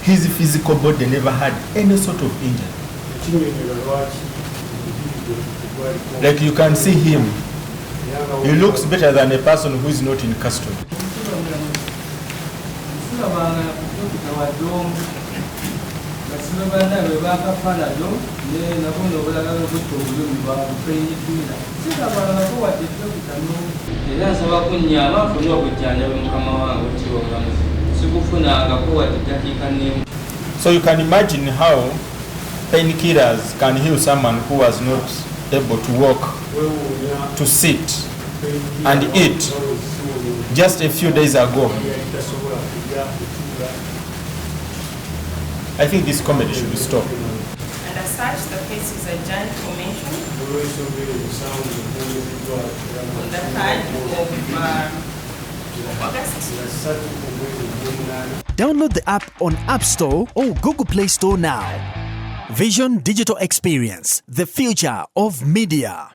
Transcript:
his physical body never had any sort of injury. Like you can see him, he looks better than a person who is not in custody. So you can imagine how painkillers can heal someone who was not able to walk, to sit and eat just a few days ago. I think this comedy should stop. And as such, the case is adjourned for mention on the 3rd of August. Download the app on App Store or Google Play Store now. Vision Digital Experience, the future of media.